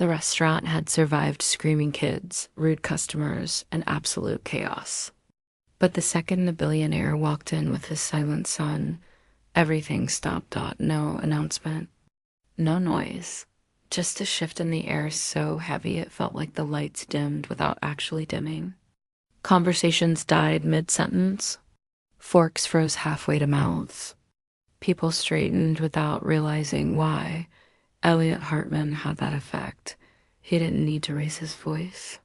The restaurant had survived screaming kids, rude customers, and absolute chaos. But the second the billionaire walked in with his silent son, everything stopped. No announcement, no noise, just a shift in the air so heavy it felt like the lights dimmed without actually dimming. Conversations died mid-sentence. Forks froze halfway to mouths. People straightened without realizing why. Elliot Hartman had that effect. He didn't need to raise his voice.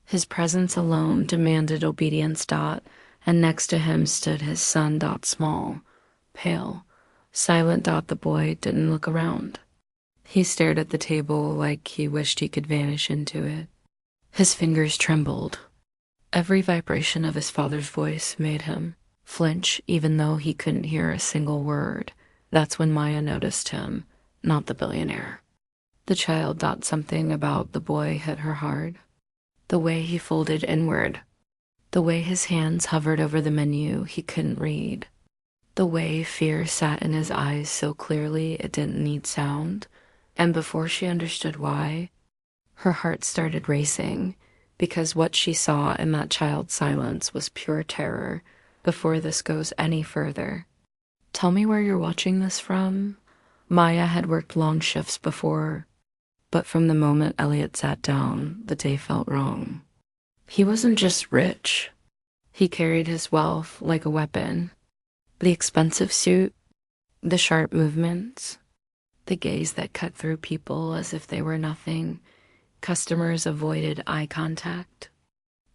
His presence alone demanded obedience. And next to him stood his son. Small, pale, silent. The boy didn't look around. He stared at the table like he wished he could vanish into it. His fingers trembled. Every vibration of his father's voice made him flinch, even though he couldn't hear a single word. That's when Maya noticed him, not the billionaire. The child. Something about the boy hit her hard. The way he folded inward. The way his hands hovered over the menu he couldn't read. The way fear sat in his eyes so clearly it didn't need sound. And before she understood why, her heart started racing, because what she saw in that child's silence was pure terror. Before this goes any further, tell me where you're watching this from. Maya had worked long shifts before, but from the moment Elliot sat down, the day felt wrong. He wasn't just rich. He carried his wealth like a weapon. The expensive suit, the sharp movements, the gaze that cut through people as if they were nothing. Customers avoided eye contact.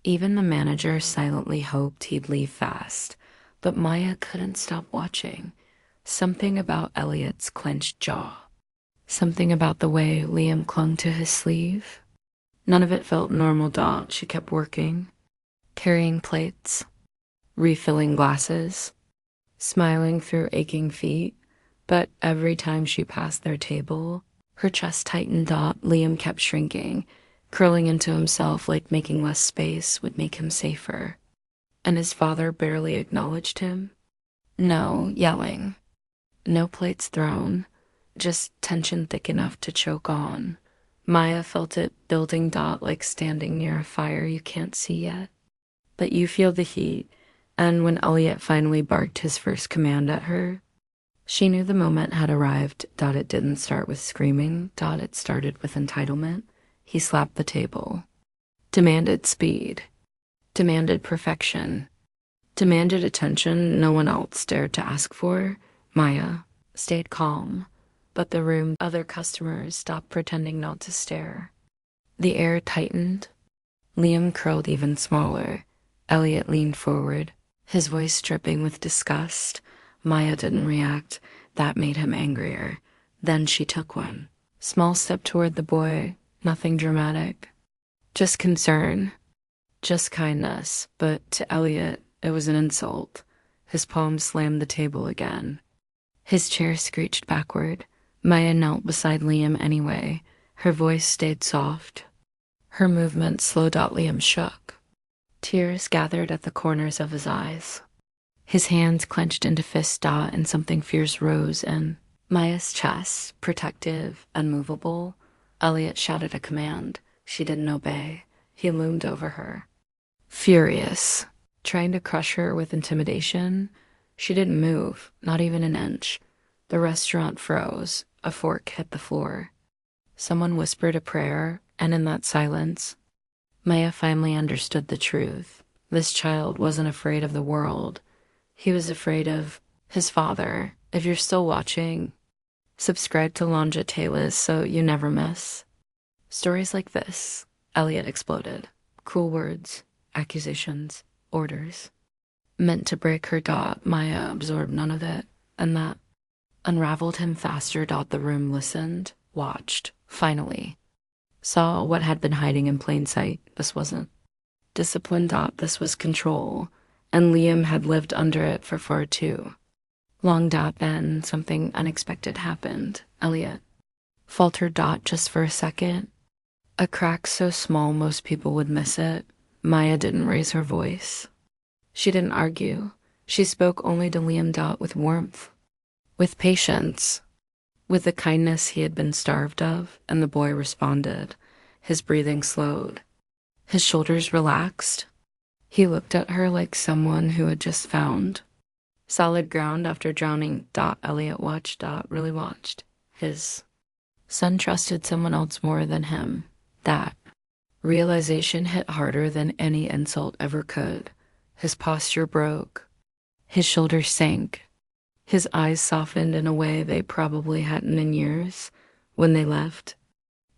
Even the manager silently hoped he'd leave fast, but Maya couldn't stop watching. Something about Elliot's clenched jaw. Something about the way Liam clung to his sleeve. None of it felt normal. She kept working, carrying plates, refilling glasses, smiling through aching feet, but every time she passed their table, her chest tightened. Liam kept shrinking, curling into himself like making less space would make him safer. And his father barely acknowledged him. No yelling, no plates thrown, just tension thick enough to choke on. Maya felt it building. Like standing near a fire you can't see yet, but you feel the heat. And when Elliot finally barked his first command at her, she knew the moment had arrived. It didn't start with screaming. It started with entitlement. He slapped the table, demanded speed, demanded perfection, demanded attention no one else dared to ask for. Maya stayed calm, but the room, other customers stopped pretending not to stare. The air tightened. Liam curled even smaller. Elliot leaned forward, his voice dripping with disgust. Maya didn't react. That made him angrier. Then she took one small step toward the boy. Nothing dramatic, just concern, just kindness. But to Elliot, it was an insult. His palm slammed the table again. His chair screeched backward. Maya knelt beside Liam anyway. Her voice stayed soft. Her movement slow. Liam shook. Tears gathered at the corners of his eyes. His hands clenched into fists. And something fierce rose in Maya's chest, protective and movable. Elliot shouted a command. She didn't obey. He loomed over her, furious, trying to crush her with intimidation. She didn't move, not even an inch. The restaurant froze. A fork hit the floor. Someone whispered a prayer, and in that silence, Maya finally understood the truth. This child wasn't afraid of the world. He was afraid of his father. If you're still watching, subscribe to Lanja Taylor's so you never miss stories like this. Elliot exploded. Cruel words, accusations, orders, meant to break her. Maya absorbed none of it, and that unraveled him faster. The room listened, watched, finally saw what had been hiding in plain sight. This wasn't discipline. This was control, and Liam had lived under it for far too long. Then something unexpected happened. Elliot faltered. Just for a second. A crack so small most people would miss it. Maya didn't raise her voice. She didn't argue. She spoke only to Liam. With warmth, with patience, with the kindness he had been starved of, and the boy responded. His breathing slowed. His shoulders relaxed. He looked at her like someone who had just found solid ground after drowning. Elliot watched. Really watched. His son trusted someone else more than him. That realization hit harder than any insult ever could. His posture broke. His shoulders sank. His eyes softened in a way they probably hadn't in years. When they left,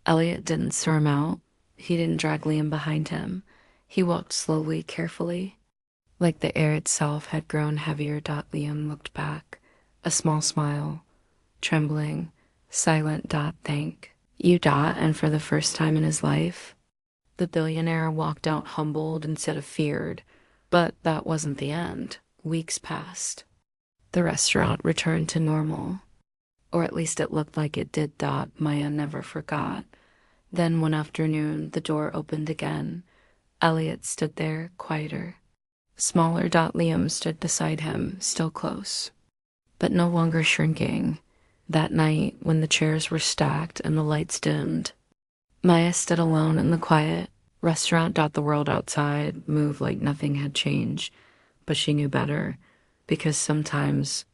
Elliot didn't storm out. He didn't drag Liam behind him. He walked slowly, carefully, like the air itself had grown heavier. Liam looked back, a small smile, trembling, silent. Thank you. And for the first time in his life, the billionaire walked out humbled instead of feared. But that wasn't the end. Weeks passed. The restaurant returned to normal. Or at least it looked like it did. Maya never forgot. Then one afternoon, the door opened again. Elliot stood there, quieter, smaller. Liam stood beside him, still close, but no longer shrinking. That night, when the chairs were stacked and the lights dimmed, Maya stood alone in the quiet restaurant. The world outside moved like nothing had changed, but she knew better, because sometimes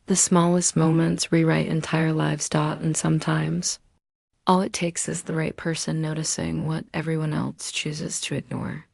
the smallest moments rewrite entire lives. And sometimes all it takes is the right person noticing what everyone else chooses to ignore.